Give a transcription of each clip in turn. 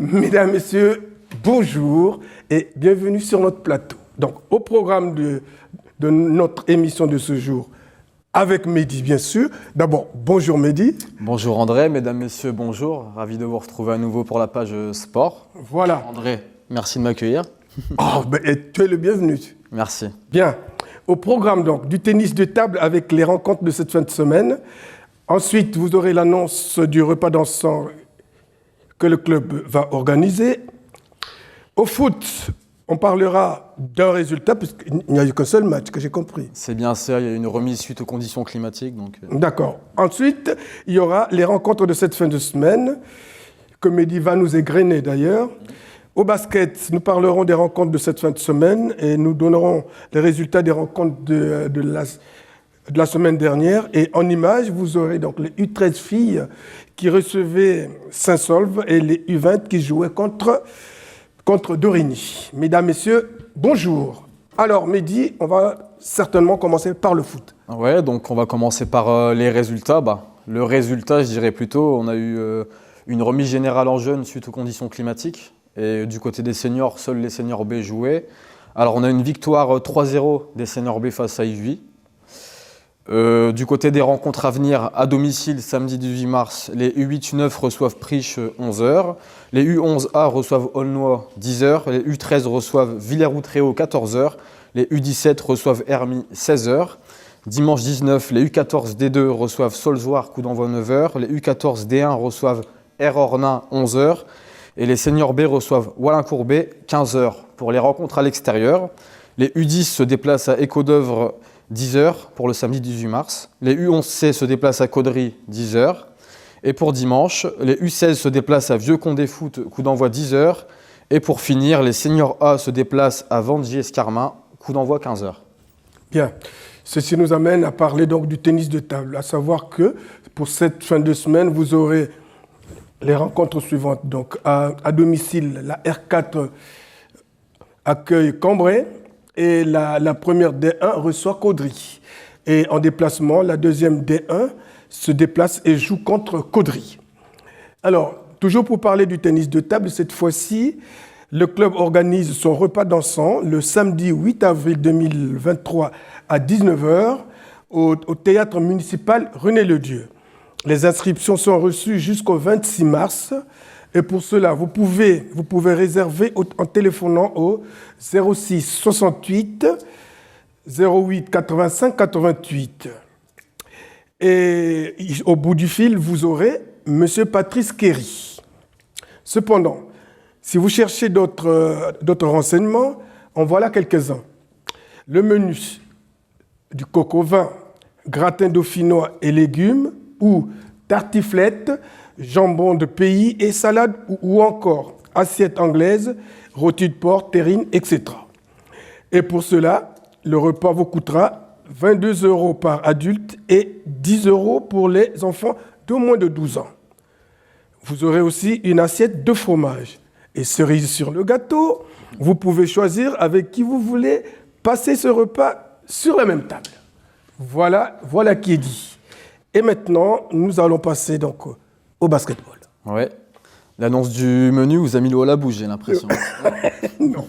Mesdames, Messieurs, bonjour et bienvenue sur notre plateau. Donc, au programme de notre émission de ce jour, avec Mehdi, bien sûr. D'abord, bonjour Mehdi. Bonjour André, mesdames, messieurs, bonjour. Ravi de vous retrouver à nouveau pour la page sport. Voilà. André, merci de m'accueillir. Oh, tu es le bienvenu. Merci. Bien. Au programme, donc, du tennis de table avec les rencontres de cette fin de semaine. Ensuite, vous aurez l'annonce du repas dansant que le club va organiser. Au foot, on parlera d'un résultat, puisqu'il n'y a eu qu'un seul match, que j'ai compris. C'est bien ça, il y a une remise suite aux conditions climatiques. D'accord. Ensuite, il y aura les rencontres de cette fin de semaine, que Mehdi va nous égrener d'ailleurs. Au basket, nous parlerons des rencontres de cette fin de semaine et nous donnerons les résultats des rencontres de la semaine dernière. Et en images, vous aurez donc les U13 filles qui recevaient Saint-Saulve et les U20 qui jouaient contre Dorigny. Mesdames, Messieurs, bonjour. Alors, Mehdi, on va certainement commencer par le foot. Ouais, donc on va commencer par les résultats. Le résultat, je dirais plutôt, on a eu une remise générale en jeunes suite aux conditions climatiques. Et du côté des seniors, seuls les seniors B jouaient. Alors, on a une victoire 3-0 des seniors B face à Ivry. Du côté des rencontres à venir, à domicile, samedi 18 mars, les U8, U9 reçoivent Priche 11h, les U11A reçoivent Aulnois 10h, les U13 reçoivent Villers-Outréau 14h, les U17 reçoivent Hermy 16h. Dimanche 19, les U14 D2 reçoivent Solzoir, coup d'envoi 9h, les U14 D1 reçoivent Ornain 11h, et les seniors B reçoivent Wallincourt B 15h. Pour les rencontres à l'extérieur, les U10 se déplacent à Écaudœuvre 10h pour le samedi 18 mars. Les U11C se déplacent à Caudry 10h. Et pour dimanche, les U16 se déplacent à Vieux-Condé Foot, coup d'envoi 10h. Et pour finir, les seniors A se déplacent à Vandier-Escarmin, coup d'envoi 15h. Bien. Ceci nous amène à parler donc du tennis de table, à savoir que pour cette fin de semaine, vous aurez les rencontres suivantes. Donc à domicile, la R4 accueille Cambrai. Et la première D1 reçoit Caudry. Et en déplacement, la deuxième D1 se déplace et joue contre Caudry. Alors, toujours pour parler du tennis de table, cette fois-ci, le club organise son repas dansant le samedi 8 avril 2023 à 19h au théâtre municipal René-le-Dieu. Les inscriptions sont reçues jusqu'au 26 mars. Et pour cela, vous pouvez réserver en téléphonant au 06 68 08 85 88. Et au bout du fil, vous aurez M. Patrice Kéry. Cependant, si vous cherchez d'autres renseignements, en voilà quelques-uns. Le menu du coq au vin, gratin dauphinois et légumes, ou tartiflette, jambon de pays et salade, ou encore assiette anglaise, rôti de porc, terrine, etc. Et pour cela, le repas vous coûtera 22 € par adulte et 10 € pour les enfants de moins de 12 ans. Vous aurez aussi une assiette de fromage. Et cerise sur le gâteau, vous pouvez choisir avec qui vous voulez passer ce repas sur la même table. Voilà qui est dit. Et maintenant, nous allons passer donc au basketball. Ouais. L'annonce du menu vous a mis l'eau à la bouche, j'ai l'impression. Non.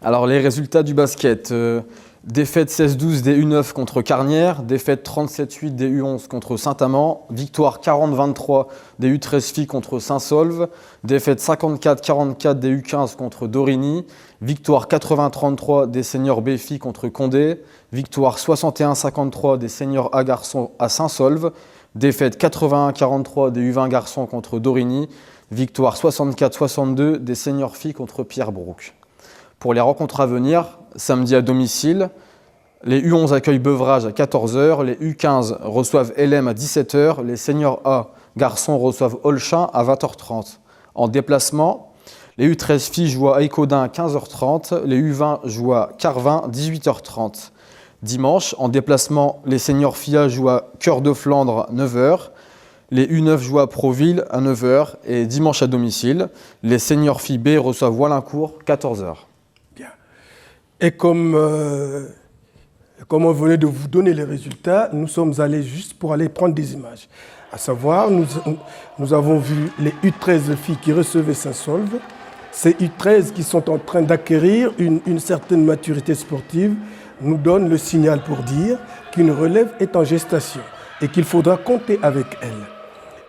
Alors, les résultats du basket. Défaite 16-12 des U9 contre Carnières, défaite 37-8 des U11 contre Saint-Amand, victoire 40-23 des U13 filles contre Saint-Saulve, défaite 54-44 des U15 contre Dorigny, victoire 80-33 des seniors B filles contre Condé, victoire 61-53 des seniors A garçons à Saint-Saulve, défaite 81-43 des U20 garçons contre Dorigny, victoire 64-62 des seniors filles contre Pierrebrouck. Pour les rencontres à venir, samedi à domicile, les U11 accueillent Beuvrages à 14h, les U15 reçoivent LM à 17h, les seniors A garçons reçoivent Olchin à 20h30. En déplacement, les U13 filles jouent à Écaudin à 15h30, les U20 jouent à Carvin à 18h30. Dimanche, en déplacement, les seniors FIA jouent à Cœur de Flandre à 9h, les U9 jouent à Proville à 9h et dimanche à domicile, les seniors filles B reçoivent Wallincourt à 14h. Bien. Et comme on venait de vous donner les résultats, nous sommes allés juste pour aller prendre des images. À savoir, nous avons vu les U13 filles qui recevaient Saint-Saulve. Ces U13 qui sont en train d'acquérir une certaine maturité sportive nous donnent le signal pour dire qu'une relève est en gestation et qu'il faudra compter avec elle.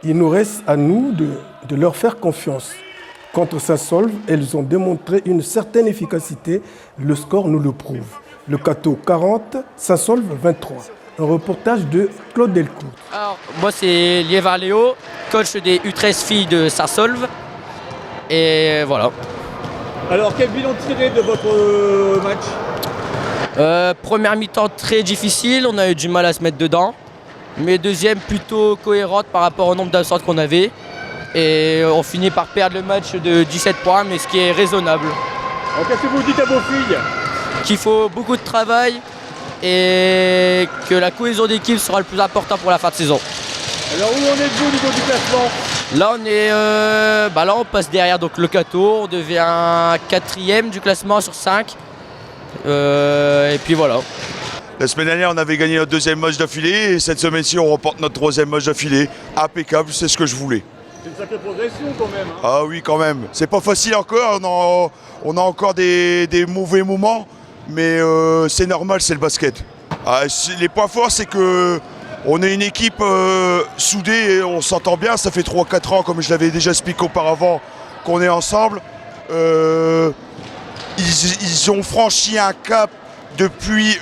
Il nous reste à nous de leur faire confiance. Contre Saint-Saulve, elles ont démontré une certaine efficacité. Le score nous le prouve. Le Cateau 40, Saint-Saulve 23. Un reportage de Claude Delcourt. Alors, moi, c'est Liévard Léo, coach des U13 filles de Saint-Saulve. Et voilà. Alors, quel bilan tiré de votre match? Première mi-temps très difficile, on a eu du mal à se mettre dedans. Mais deuxième plutôt cohérente par rapport au nombre d'absents qu'on avait. Et on finit par perdre le match de 17 points, mais ce qui est raisonnable. Alors, qu'est-ce que vous dites à vos filles? Qu'il faut beaucoup de travail et que la cohésion d'équipe sera le plus important pour la fin de saison. Alors, où en êtes-vous au niveau du classement? Là, on passe derrière donc, le Cateau, on devient 4e du classement sur 5. Et puis voilà. La semaine dernière, on avait gagné notre 2e match d'affilée et cette semaine-ci, on remporte notre 3e match d'affilée. Impeccable, c'est ce que je voulais. C'est une sacrée progression quand même. Hein. Ah oui, quand même. C'est pas facile encore, on a encore des mauvais moments, mais c'est normal, c'est le basket. Les points forts, c'est que on est une équipe soudée et on s'entend bien. Ça fait 3-4 ans, comme je l'avais déjà expliqué auparavant, qu'on est ensemble. Ils ont franchi un cap depuis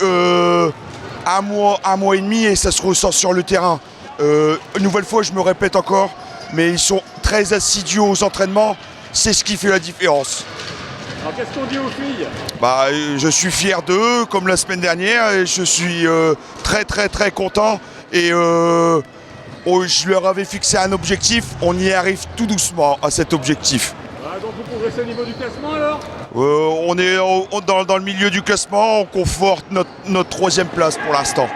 un mois et demi et ça se ressent sur le terrain. Une nouvelle fois, je me répète encore, mais ils sont très assidus aux entraînements. C'est ce qui fait la différence. Alors qu'est-ce qu'on dit aux filles? Je suis fier d'eux, comme la semaine dernière, et je suis très très très content. Et je leur avais fixé un objectif, on y arrive tout doucement à cet objectif. Donc vous progressez au niveau du classement alors? On est dans le milieu du classement, on conforte notre 3e place pour l'instant.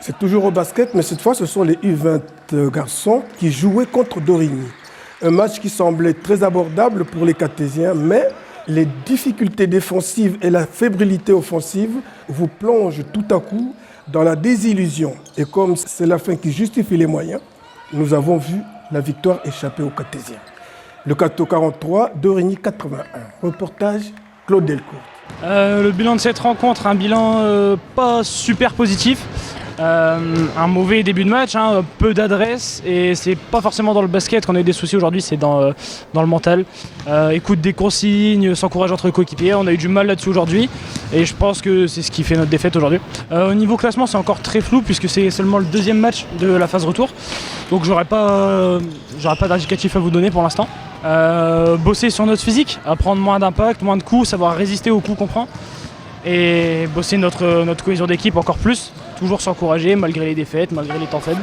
C'est toujours au basket, mais cette fois, ce sont les U20 garçons qui jouaient contre Dorigny. Un match qui semblait très abordable pour les Cartésiens, mais les difficultés défensives et la fébrilité offensive vous plongent tout à coup dans la désillusion. Et comme c'est la fin qui justifie les moyens, nous avons vu la victoire échapper aux Cartésiens. Le Cateau 43, Dorigny 81. Reportage Claude Delcourt. Le bilan de cette rencontre, un bilan pas super positif. Un mauvais début de match, peu d'adresse, et c'est pas forcément dans le basket qu'on a eu des soucis aujourd'hui, c'est dans le mental. Écoute des consignes, s'encourage entre coéquipiers, on a eu du mal là-dessus aujourd'hui et je pense que c'est ce qui fait notre défaite aujourd'hui. Au niveau classement, c'est encore très flou puisque c'est seulement le 2e match de la phase retour, donc j'aurais pas d'indicatif à vous donner pour l'instant. Bosser sur notre physique, prendre moins d'impact, moins de coups, savoir résister aux coups qu'on prend et bosser notre cohésion d'équipe encore plus. Toujours s'encourager malgré les défaites, malgré les temps faibles.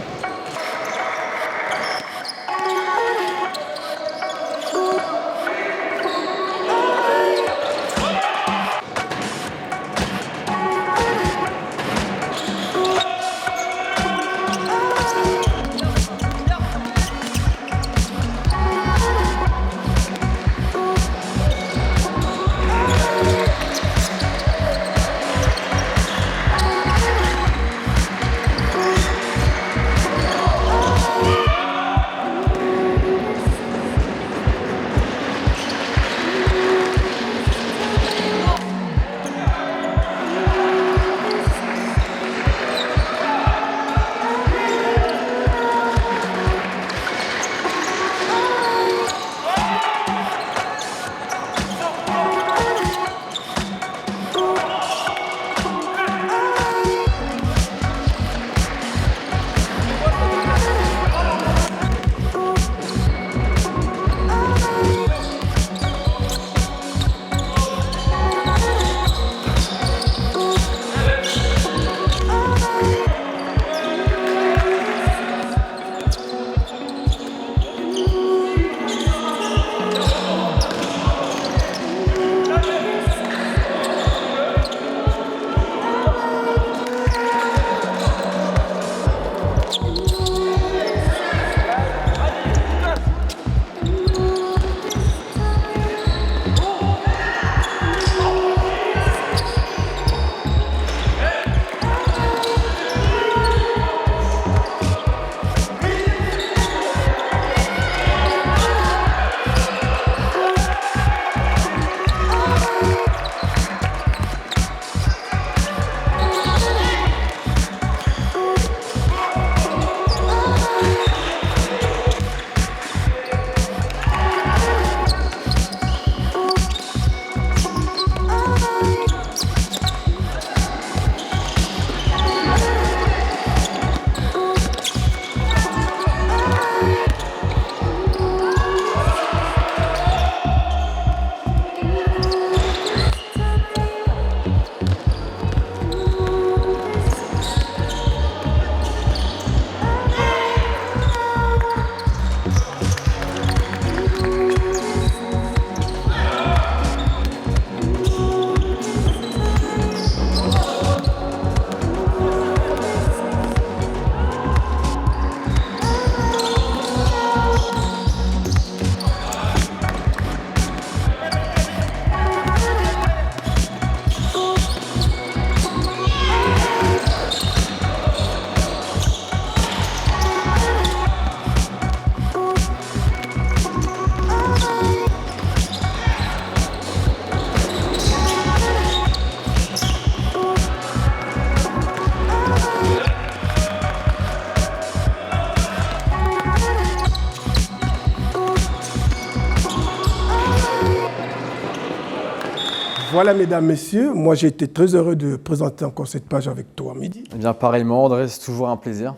Voilà, mesdames, messieurs, moi j'ai été très heureux de présenter encore cette page avec toi, Midi. Eh bien, pareillement, André, c'est toujours un plaisir.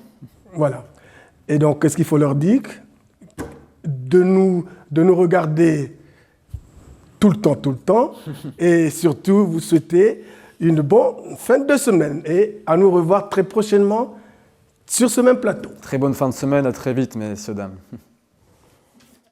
Voilà. Et donc, qu'est-ce qu'il faut leur dire? De nous regarder tout le temps, et surtout vous souhaiter une bonne fin de semaine et à nous revoir très prochainement sur ce même plateau. Très bonne fin de semaine, à très vite, messieurs, dames.